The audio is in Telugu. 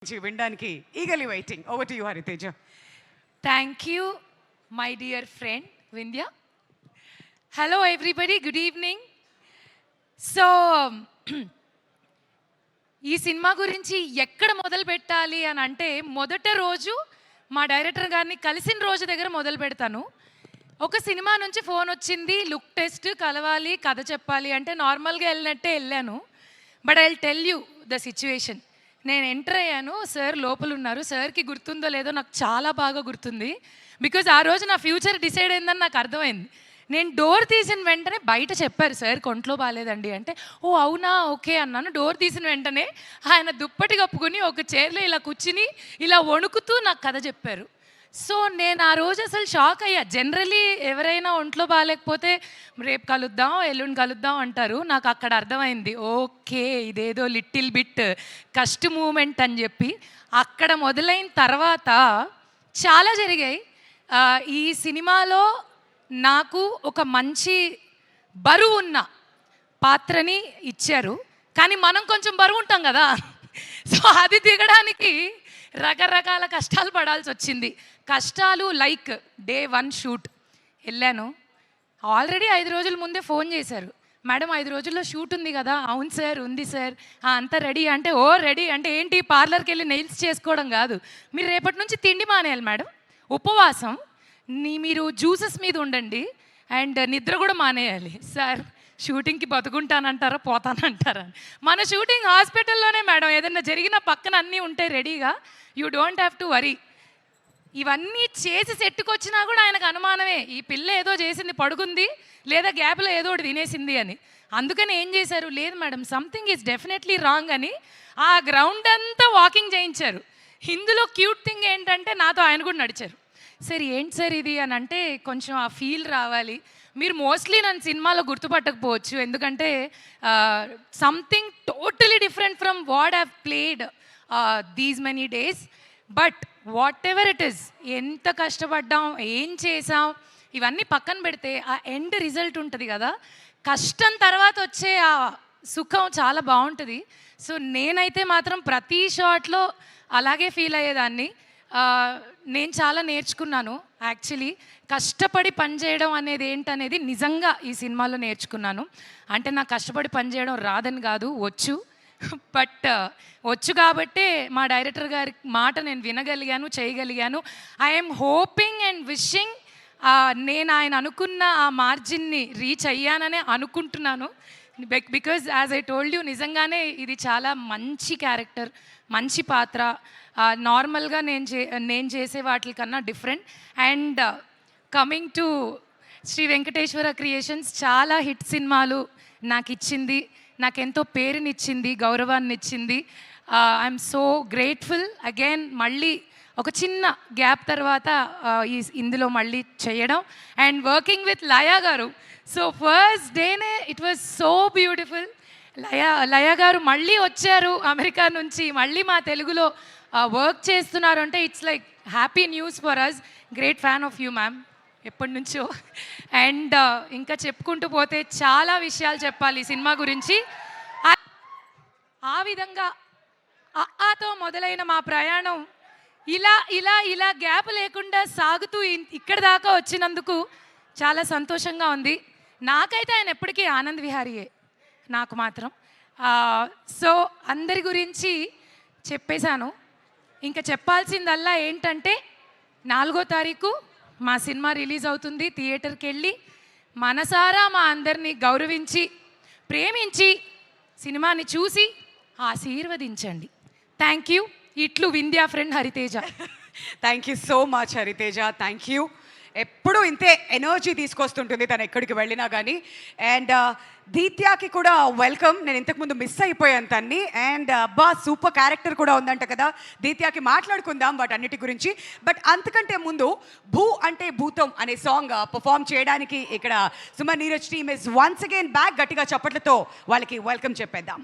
వినడానికి ఈగలీ waiting. Over to you Hariteja. Thank you, my dear friend Vindhya. Hello, everybody. Good evening. So, ఈ సినిమా గురించి ఎక్కడ మొదలు పెట్టాలి అని అంటే మొదట రోజు మా డైరెక్టర్ గారిని కలిసిన రోజు దగ్గర మొదలు పెడతాను. ఒక సినిమా నుంచి ఫోన్ వచ్చింది, లుక్ టెస్ట్, కలవాలి, కథ చెప్పాలి అంటే నార్మల్గా వెళ్ళినట్టే వెళ్ళాను. But I will tell you the situation. నేను ఎంటర్ అయ్యాను, సార్ లోపల ఉన్నారు. సార్కి గుర్తుందో లేదో నాకు చాలా బాగా గుర్తుంది. బికాజ్ ఆ రోజు నా ఫ్యూచర్ డిసైడ్ అయిందని నాకు అర్థమైంది. నేను డోర్ తీసిన వెంటనే బయట చెప్పారు, సార్ ఒంట్లో బాగాలేదండి అంటే, ఓ అవునా ఓకే అన్నాను. డోర్ తీసిన వెంటనే ఆయన దుప్పటి కప్పుకొని ఒక చైర్లో ఇలా కూర్చుని ఇలా వణుకుతూ నాకు కథ చెప్పారు. సో నేను ఆ రోజు అసలు షాక్ అయ్యా. జనరలీ ఎవరైనా ఒంట్లో బాగాలేకపోతే రేపు కలుద్దాం, ఎల్లుండి కలుద్దాం అంటారు. నాకు అక్కడ అర్థమైంది, ఓకే ఇదేదో లిటిల్ బిట్ కష్ట మూమెంట్ అని చెప్పి. అక్కడ మొదలైన తర్వాత చాలా జరిగాయి. ఈ సినిమాలో నాకు ఒక మంచి బరువు ఉన్న పాత్రని ఇచ్చారు. కానీ మనం కొంచెం బరువు ఉంటాం కదా, సో అది దిగడానికి రకరకాల కష్టాలు పడాల్సి వచ్చింది. కష్టాలు లైక్ డే 1 షూట్ వెళ్ళాను. ఆల్రెడీ 5 రోజుల ముందే ఫోన్ చేశారు, మేడం 5 రోజుల్లో షూట్ ఉంది కదా. అవును సార్ ఉంది సార్. అంతా రెడీ అంటే, ఓ రెడీ అంటే ఏంటి, పార్లర్కి వెళ్ళి నెయిల్స్ చేసుకోవడం కాదు, మీరు రేపటి నుంచి తిండి మానేయాలి మేడం, ఉపవాసం, మీరు జ్యూసెస్ మీద ఉండండి అండ్ నిద్ర కూడా మానేయాలి. సార్ షూటింగ్కి బతుకుంటానంటారా పోతానంటారా? మన షూటింగ్ హాస్పిటల్లోనే మేడం, ఏదైనా జరిగిన పక్కన అన్నీ ఉంటాయి రెడీగా, you don't have to worry. ఇవన్నీ చేసి సెట్టుకొచ్చినా కూడా ఆయనకు అనుమానమే, ఈ పిల్ల ఏదో చేసింది, పడుకుంది లేదా గ్యాప్లో ఏదో ఒకటి తినేసింది అని. అందుకని ఏం చేశారు, లేదు madam something is definitely wrong అని ఆ గ్రౌండ్ అంతా వాకింగ్ చేయించారు. ఇందులో క్యూట్ థింగ్ ఏంటంటే నాతో ఆయన కూడా నడిచారు. సార్ ఏంటి సార్ ఇది అని అంటే, కొంచెం ఆ ఫీల్ రావాలి. మీరు మోస్ట్లీ నన్ను సినిమాలో గుర్తుపట్టకపోవచ్చు, ఎందుకంటే something totally different from what have played these many days. But what ever it is, ఎంత కష్టపడ్డాం, ఏం చేసాం, ఇవన్నీ పక్కన పెడితే ఆ ఎండ్ రిజల్ట్ ఉంటుంది కదా, కష్టం తర్వాత వచ్చే ఆ సుఖం చాలా బాగుంటుంది. సో నేనైతే మాత్రం ప్రతి షాట్లో అలాగే ఫీల్ అయ్యేదాన్ని. నేను చాలా నేర్చుకున్నాను యాక్చువల్లీ. కష్టపడి పనిచేయడం అనేది ఏంటనేది నిజంగా ఈ సినిమాలో నేర్చుకున్నాను. అంటే నాకు కష్టపడి పనిచేయడం రాదని కాదు, వచ్చు. బట్ వచ్చు కాబట్టే మా డైరెక్టర్ గారి మాట నేను వినగలిగాను, చేయగలిగాను. ఐఎమ్ హోపింగ్ అండ్ విషింగ్ నేను ఆయన అనుకున్న ఆ మార్జిన్ని రీచ్ అయ్యాననే అనుకుంటున్నాను. Because as I told you, నిజంగానే ఇది చాలా మంచి క్యారెక్టర్, మంచి పాత్ర. నార్మల్గా నేను చేసే వాటికన్నా different. And coming to Sri Venkateswara creations, చాలా హిట్ సినిమాలు నాకు ఇచ్చింది, నాకెంతో పేరునిచ్చింది, గౌరవాన్ని ఇచ్చింది. I'm so grateful. అగైన్ మళ్ళీ ఒక చిన్న గ్యాప్ తర్వాత ఇందులో మళ్ళీ చేయడం అండ్ వర్కింగ్ విత్ లయా గారు. సో ఫస్ట్ డేనే it was so beautiful. Laya గారు మళ్ళీ వచ్చారు అమెరికా నుంచి, మళ్ళీ మా తెలుగులో వర్క్ చేస్తున్నారు అంటే it's like happy news for us. Great fan of you ma'am ఎప్పటి నుంచో. అండ్ ఇంకా చెప్పుకుంటూ పోతే చాలా విషయాలు చెప్పాలి ఈ సినిమా గురించి. ఆ విధంగా ఆతో మొదలైన మా ప్రయాణం ఇలా ఇలా ఇలా గ్యాప్ లేకుండా సాగుతూ ఇక్కడ దాకా వచ్చినందుకు చాలా సంతోషంగా ఉంది. నాకైతే ఆయన ఎప్పటికీ ఆనంద్ విహారీయే నాకు మాత్రం. సో అందరి గురించి చెప్పేశాను. ఇంకా చెప్పాల్సిందల్లా ఏంటంటే, 4వ తారీఖు మా సినిమా రిలీజ్ అవుతుంది. థియేటర్కి వెళ్ళి మనసారా మా అందరినీ గౌరవించి, ప్రేమించి, సినిమాని చూసి ఆశీర్వదించండి. Thank you. ఇట్లు Vindhya friend Hariteja. Thank you so much Hariteja, thank you. ఎప్పుడూ ఇంతే ఎనర్జీ తీసుకొస్తుంటుంది తను ఎక్కడికి వెళ్ళినా కానీ. అండ్ దీత్యాకి కూడా వెల్కమ్. నేను ఇంతకుముందు మిస్ అయిపోయాను తన్ని. అండ్ అబ్బా సూపర్ క్యారెక్టర్ కూడా ఉందంట కదా, దీత్యాకి మాట్లాడుకుందాం వాటన్నిటి గురించి. బట్ అంతకంటే ముందు భూ అంటే భూతం అనే సాంగ్ పర్ఫామ్ చేయడానికి ఇక్కడ Suman Neeraj team is once again back. గట్టిగా చప్పట్లతో వాళ్ళకి వెల్కమ్ చెప్పేద్దాం.